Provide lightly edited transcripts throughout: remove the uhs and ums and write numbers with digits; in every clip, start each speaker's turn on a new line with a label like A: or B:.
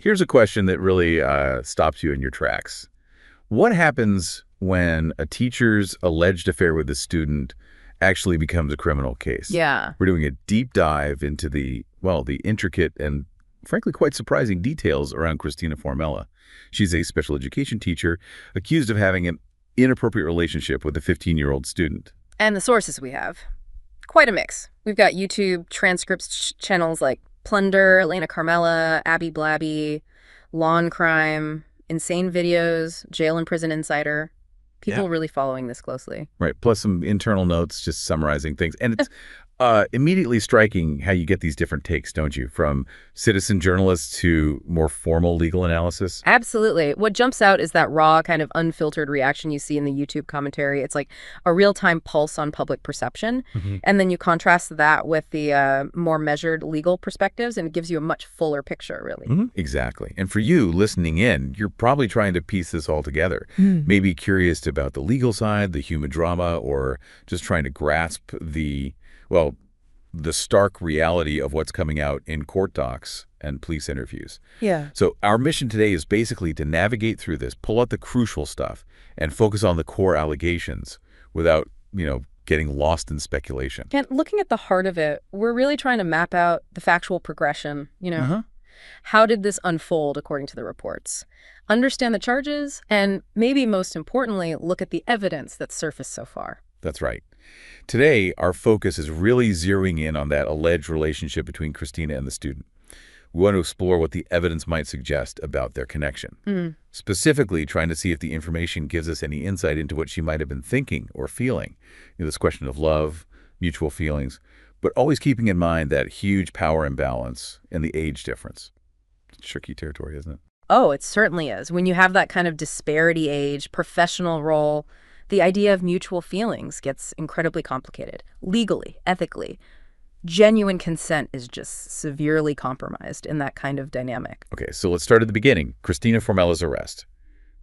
A: Here's a question that really stops you in your tracks. What happens when a teacher's alleged affair with a student actually becomes a criminal case?
B: Yeah.
A: We're doing a deep dive into the intricate and frankly quite surprising details around Christina Formella. She's a special education teacher accused of having an inappropriate relationship with a 15-year-old student.
B: And the sources we have. Quite a mix. We've got YouTube transcripts channels like Plunder, Elena Carmela, Abby Blabby, Lawn Crime, Insane Videos, Jail and Prison Insider. People really following this closely.
A: Right, plus some internal notes just summarizing things. And it's immediately striking how you get these different takes, don't you? From citizen journalists to more formal legal analysis.
B: Absolutely. What jumps out is that raw, kind of unfiltered reaction you see in the YouTube commentary. It's like a real-time pulse on public perception. And then you contrast that with the more measured legal perspectives, and it gives you a much fuller picture, really.
A: Exactly. And for you listening in, you're probably trying to piece this all together. Maybe curious about the legal side, the human drama, or just trying to grasp the stark reality of what's coming out in court docs and police interviews.
B: Yeah.
A: So our mission today is basically to navigate through this, pull out the crucial stuff, and focus on the core allegations without, getting lost in speculation.
B: And looking at the heart of it, we're really trying to map out the factual progression, How did this unfold according to the reports? Understand the charges, and maybe most importantly, look at the evidence that's surfaced so far.
A: That's right. Today, our focus is really zeroing in on that alleged relationship between Christina and the student. We want to explore what the evidence might suggest about their connection, specifically trying to see if the information gives us any insight into what she might have been thinking or feeling. This question of love, mutual feelings, but always keeping in mind that huge power imbalance and the age difference. It's tricky territory, isn't it?
B: Oh, it certainly is. When you have that kind of disparity age, professional role, the idea of mutual feelings gets incredibly complicated, legally, ethically. Genuine consent is just severely compromised in that kind of dynamic.
A: Okay, so let's start at the beginning. Christina Formella's arrest,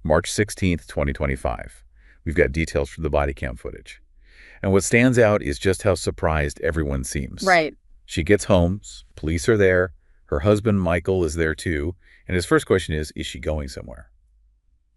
A: March 16th, 2025. We've got details from the body cam footage. And what stands out is just how surprised everyone seems.
B: Right.
A: She gets home, police are there, her husband Michael is there too, and his first question is she going somewhere?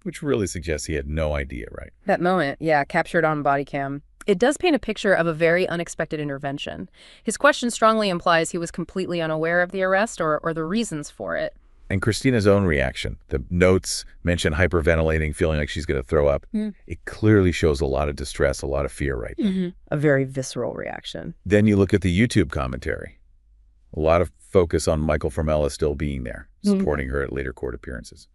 A: Which really suggests he had no idea, right?
B: That moment, captured on body cam. It does paint a picture of a very unexpected intervention. His question strongly implies he was completely unaware of the arrest or the reasons for it.
A: And Christina's own reaction, the notes mention hyperventilating, feeling like she's going to throw up. It clearly shows a lot of distress, a lot of fear right there.
B: A very visceral reaction.
A: Then you look at the YouTube commentary. A lot of focus on Michael Formella still being there, supporting her at later court appearances,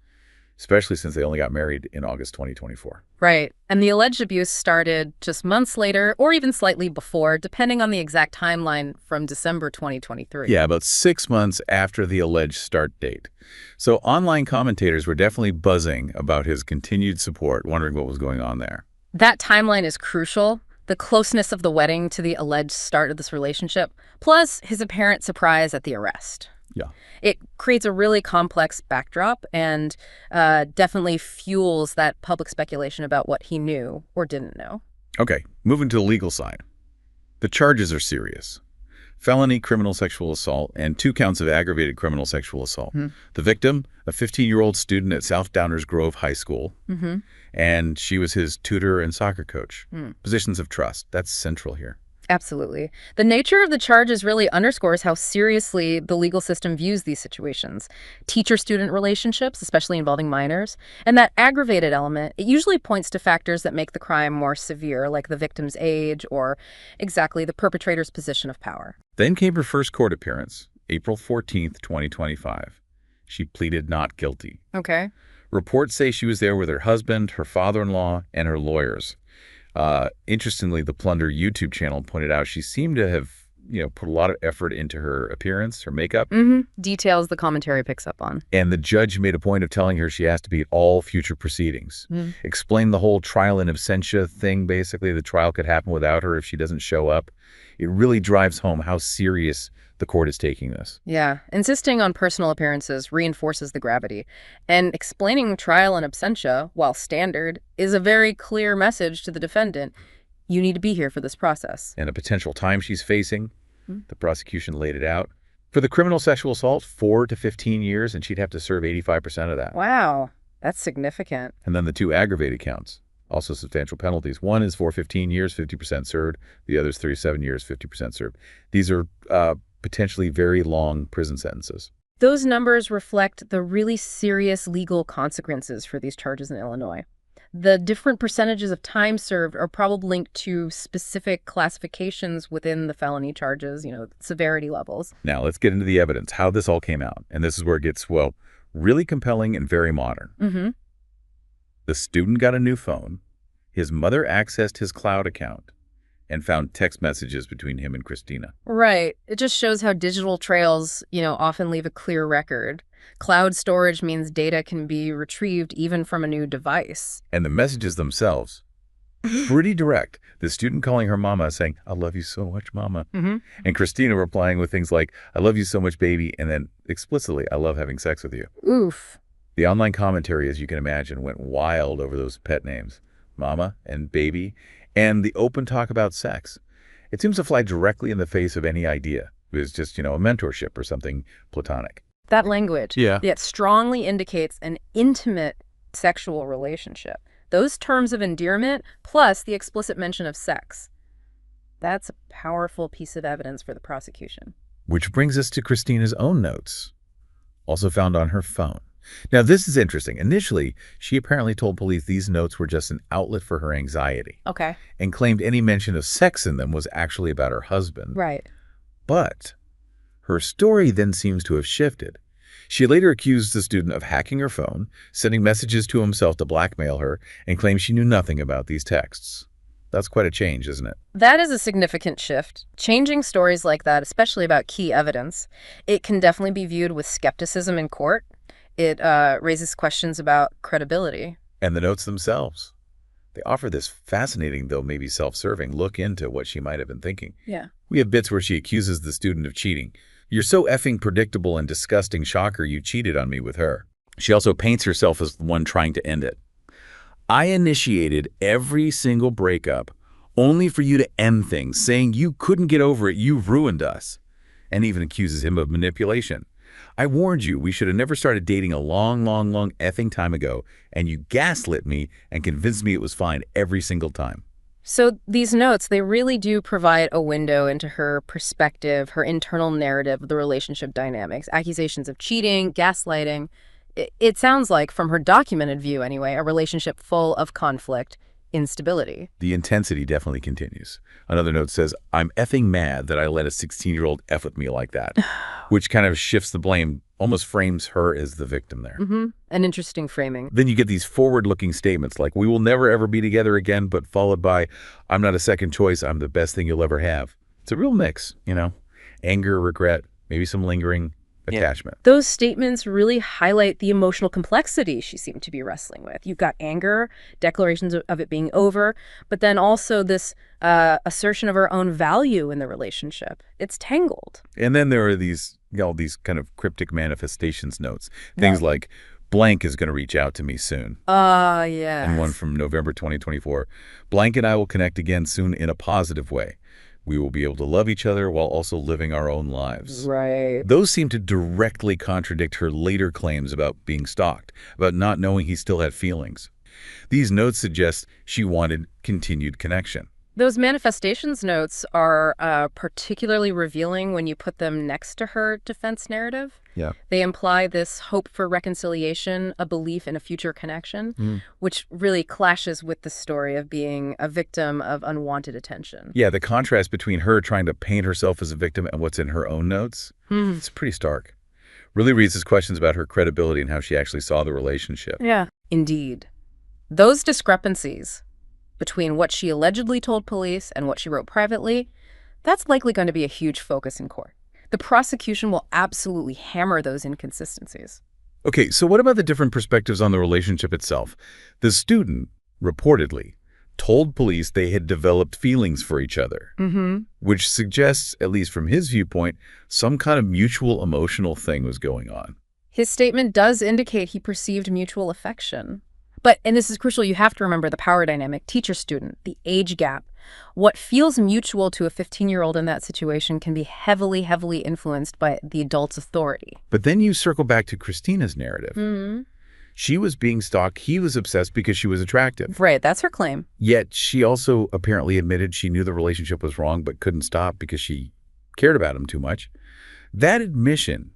A: especially since they only got married in August 2024.
B: Right. And the alleged abuse started just months later or even slightly before, depending on the exact timeline from December 2023.
A: Yeah, about 6 months after the alleged start date. So online commentators were definitely buzzing about his continued support, wondering what was going on there.
B: That timeline is crucial. The closeness of the wedding to the alleged start of this relationship, plus his apparent surprise at the arrest.
A: Yeah.
B: It creates a really complex backdrop and definitely fuels that public speculation about what he knew or didn't know.
A: Okay, moving to the legal side. The charges are serious. Felony criminal sexual assault and 2 counts of aggravated criminal sexual assault. The victim, a 15-year-old student at South Downers Grove High School, and she was his tutor and soccer coach. Positions of trust, that's central here.
B: Absolutely. The nature of the charges really underscores how seriously the legal system views these situations. Teacher-student relationships, especially involving minors, and that aggravated element, it usually points to factors that make the crime more severe, like the victim's age or exactly the perpetrator's position of power.
A: Then came her first court appearance, April 14th, 2025. She pleaded not guilty.
B: Okay.
A: Reports say she was there with her husband, her father-in-law, and her lawyers. Interestingly, the Plunder YouTube channel pointed out she seemed to have, put a lot of effort into her appearance, her makeup.
B: Details the commentary picks up on.
A: And the judge made a point of telling her she has to be at all future proceedings. Explain the whole trial in absentia thing, basically. The trial could happen without her if she doesn't show up. It really drives home how serious the court is taking this.
B: Yeah. Insisting on personal appearances reinforces the gravity. And explaining trial in absentia, while standard, is a very clear message to the defendant. You need to be here for this process.
A: And a potential time she's facing, the prosecution laid it out, For the criminal sexual assault, 4 to 15 years, and she'd have to serve 85% of that.
B: Wow, that's significant.
A: And then the 2 aggravated counts, also substantial penalties. One is for 15 years, 50% served. The other is 37 years, 50% served. These are potentially very long prison sentences.
B: Those numbers reflect the really serious legal consequences for these charges in Illinois. The different percentages of time served are probably linked to specific classifications within the felony charges, severity levels.
A: Now, let's get into the evidence, how this all came out. And this is where it gets, well, really compelling and very modern.
B: Mm-hmm.
A: The student got a new phone. His mother accessed his cloud account and found text messages between him and Christina.
B: Right. It just shows how digital trails, often leave a clear record. Cloud storage means data can be retrieved even from a new device.
A: And the messages themselves, pretty direct. The student calling her mama saying, "I love you so much, mama."
B: Mm-hmm.
A: And Christina replying with things like, "I love you so much, baby," and then explicitly, "I love having sex with you."
B: Oof.
A: The online commentary, as you can imagine, went wild over those pet names, mama and baby, and the open talk about sex. It seems to fly directly in the face of any idea. It was just, a mentorship or something platonic.
B: That language,
A: Yeah.
B: It strongly indicates an intimate sexual relationship. Those terms of endearment, plus the explicit mention of sex. That's a powerful piece of evidence for the prosecution.
A: Which brings us to Christina's own notes, also found on her phone. Now, this is interesting. Initially, she apparently told police these notes were just an outlet for her anxiety.
B: Okay.
A: And claimed any mention of sex in them was actually about her husband.
B: Right.
A: But her story then seems to have shifted. She later accused the student of hacking her phone, sending messages to himself to blackmail her, and claimed she knew nothing about these texts. That's quite a change, isn't it?
B: That is a significant shift. Changing stories like that, especially about key evidence, it can definitely be viewed with skepticism in court. It raises questions about credibility.
A: And the notes themselves. They offer this fascinating, though maybe self-serving, look into what she might have been thinking.
B: Yeah.
A: We have bits where she accuses the student of cheating. "You're so effing predictable and disgusting, shocker, you cheated on me with her." She also paints herself as the one trying to end it. "I initiated every single breakup only for you to end things, saying you couldn't get over it, you ruined us." And even accuses him of manipulation. "I warned you we should have never started dating a long, long, long effing time ago, and you gaslit me and convinced me it was fine every single time."
B: So these notes, they really do provide a window into her perspective, her internal narrative of the relationship dynamics, accusations of cheating, gaslighting. It sounds like, from her documented view anyway, a relationship full of conflict, instability.
A: The intensity definitely continues. Another note says, "I'm effing mad that I let a 16-year-old F with me like that," which kind of shifts the blame, almost frames her as the victim there.
B: Mm-hmm. An interesting framing.
A: Then you get these forward-looking statements like, "We will never ever be together again," but followed by, "I'm not a second choice, I'm the best thing you'll ever have." It's a real mix, anger, regret, maybe some lingering attachment.
B: Those statements really highlight the emotional complexity she seemed to be wrestling with. You've got anger, declarations of it being over, but then also this assertion of her own value in the relationship. It's tangled.
A: And then there are these kind of cryptic manifestations notes. Things like, "Blank is going to reach out to me soon."
B: Yeah.
A: And one from November 2024. "Blank and I will connect again soon in a positive way. We will be able to love each other while also living our own lives."
B: Right.
A: Those seem to directly contradict her later claims about being stalked, about not knowing he still had feelings. These notes suggest she wanted continued connection.
B: Those manifestations notes are particularly revealing when you put them next to her defense narrative.
A: Yeah.
B: They imply this hope for reconciliation, a belief in a future connection, which really clashes with the story of being a victim of unwanted attention.
A: Yeah, the contrast between her trying to paint herself as a victim and what's in her own notes, it's pretty stark. Really raises questions about her credibility and how she actually saw the relationship.
B: Yeah. Indeed. Those discrepancies between what she allegedly told police and what she wrote privately, that's likely going to be a huge focus in court. The prosecution will absolutely hammer those inconsistencies.
A: Okay, so what about the different perspectives on the relationship itself? The student, reportedly, told police they had developed feelings for each other, which suggests, at least from his viewpoint, some kind of mutual emotional thing was going on.
B: His statement does indicate he perceived mutual affection. But, and this is crucial, you have to remember the power dynamic, teacher-student, the age gap. What feels mutual to a 15-year-old in that situation can be heavily, heavily influenced by the adult's authority.
A: But then you circle back to Christina's narrative. She was being stalked. He was obsessed because she was attractive.
B: Right, that's her claim.
A: Yet she also apparently admitted she knew the relationship was wrong but couldn't stop because she cared about him too much. That admission,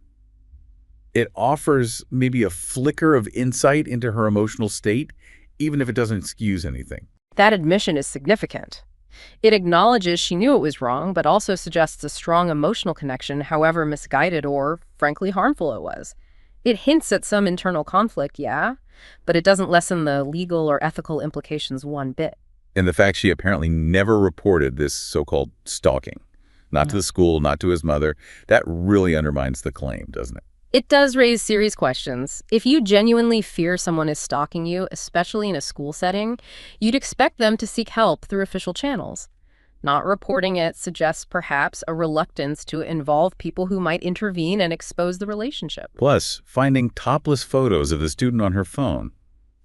A: it offers maybe a flicker of insight into her emotional state, even if it doesn't excuse anything.
B: That admission is significant. It acknowledges she knew it was wrong, but also suggests a strong emotional connection, however misguided or, frankly, harmful it was. It hints at some internal conflict, yeah, but it doesn't lessen the legal or ethical implications one bit.
A: And the fact she apparently never reported this so-called stalking, not to the school, not to his mother, that really undermines the claim, doesn't it?
B: It does raise serious questions. If you genuinely fear someone is stalking you, especially in a school setting, you'd expect them to seek help through official channels. Not reporting it suggests perhaps a reluctance to involve people who might intervene and expose the relationship.
A: Plus, finding topless photos of the student on her phone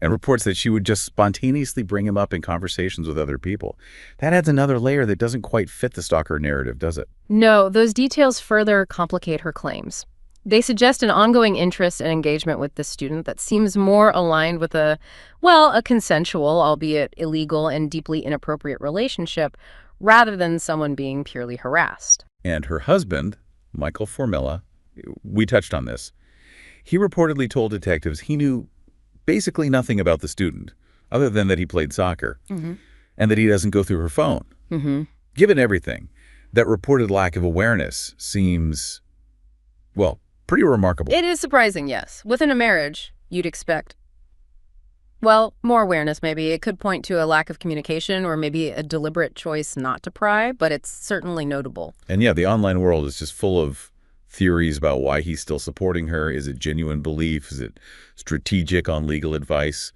A: and reports that she would just spontaneously bring him up in conversations with other people. That adds another layer that doesn't quite fit the stalker narrative, does it?
B: No, those details further complicate her claims. They suggest an ongoing interest and engagement with the student that seems more aligned with a consensual, albeit illegal and deeply inappropriate relationship, rather than someone being purely harassed.
A: And her husband, Michael Formella, we touched on this. He reportedly told detectives he knew basically nothing about the student, other than that he played soccer, and that he doesn't go through her phone. Given everything, that reported lack of awareness seems, well, pretty remarkable.
B: It is surprising, yes. Within a marriage, you'd expect, well, more awareness maybe. It could point to a lack of communication or maybe a deliberate choice not to pry, but it's certainly notable.
A: And yeah, the online world is just full of theories about why he's still supporting her. Is it genuine belief? Is it strategic on legal advice?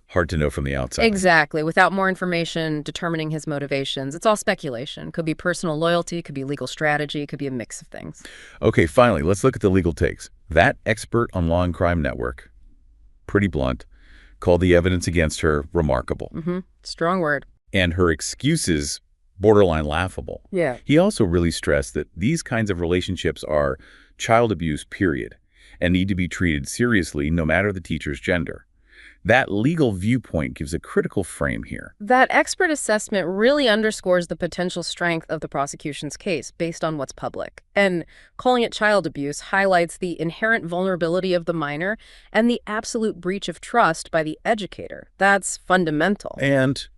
A: Hard to know from the outside.
B: Exactly. Without more information determining his motivations, it's all speculation. Could be personal loyalty, could be legal strategy, could be a mix of things.
A: Okay, finally, let's look at the legal takes. That expert on Law and Crime Network, pretty blunt, called the evidence against her remarkable.
B: Strong word.
A: And her excuses borderline laughable.
B: Yeah.
A: He also really stressed that these kinds of relationships are child abuse, period, and need to be treated seriously no matter the teacher's gender. That legal viewpoint gives a critical frame here.
B: That expert assessment really underscores the potential strength of the prosecution's case based on what's public. And calling it child abuse highlights the inherent vulnerability of the minor and the absolute breach of trust by the educator. That's fundamental.
A: And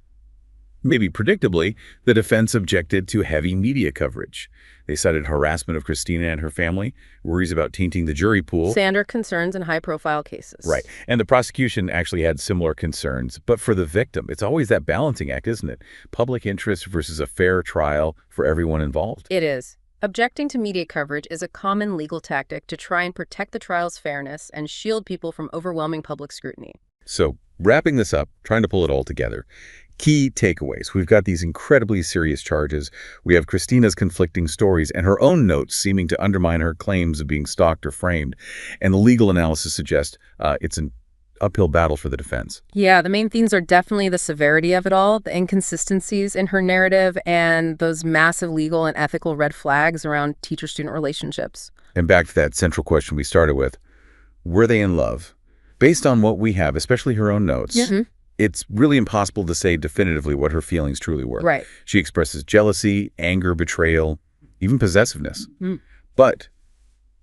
A: maybe predictably, the defense objected to heavy media coverage. They cited harassment of Christina and her family, worries about tainting the jury pool.
B: Standard concerns in high-profile cases.
A: Right. And the prosecution actually had similar concerns. But for the victim, it's always that balancing act, isn't it? Public interest versus a fair trial for everyone involved.
B: It is. Objecting to media coverage is a common legal tactic to try and protect the trial's fairness and shield people from overwhelming public scrutiny.
A: So, wrapping this up, trying to pull it all together. Key takeaways. We've got these incredibly serious charges. We have Christina's conflicting stories and her own notes seeming to undermine her claims of being stalked or framed. And the legal analysis suggests it's an uphill battle for the defense.
B: Yeah, the main themes are definitely the severity of it all, the inconsistencies in her narrative, and those massive legal and ethical red flags around teacher-student relationships.
A: And back to that central question we started with, were they in love? Based on what we have, especially her own notes, it's really impossible to say definitively what her feelings truly were.
B: Right.
A: She expresses jealousy, anger, betrayal, even possessiveness. But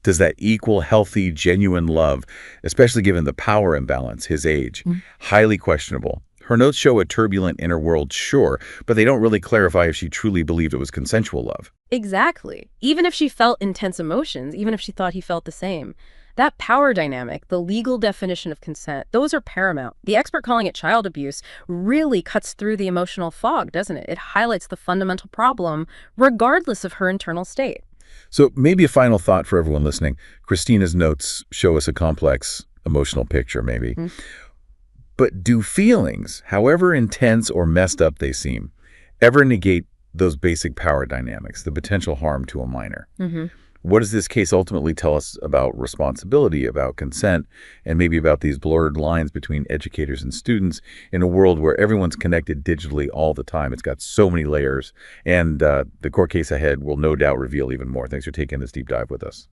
A: does that equal healthy, genuine love, especially given the power imbalance, his age? Highly questionable. Her notes show a turbulent inner world, sure, but they don't really clarify if she truly believed it was consensual love.
B: Exactly. Even if she felt intense emotions, even if she thought he felt the same, that power dynamic, the legal definition of consent, those are paramount. The expert calling it child abuse really cuts through the emotional fog, doesn't it? It highlights the fundamental problem, regardless of her internal state.
A: So maybe a final thought for everyone listening. Christina's notes show us a complex emotional picture, maybe. But do feelings, however intense or messed up they seem, ever negate those basic power dynamics, the potential harm to a minor? What does this case ultimately tell us about responsibility, about consent, and maybe about these blurred lines between educators and students in a world where everyone's connected digitally all the time? It's got so many layers, and the court case ahead will no doubt reveal even more. Thanks for taking this deep dive with us.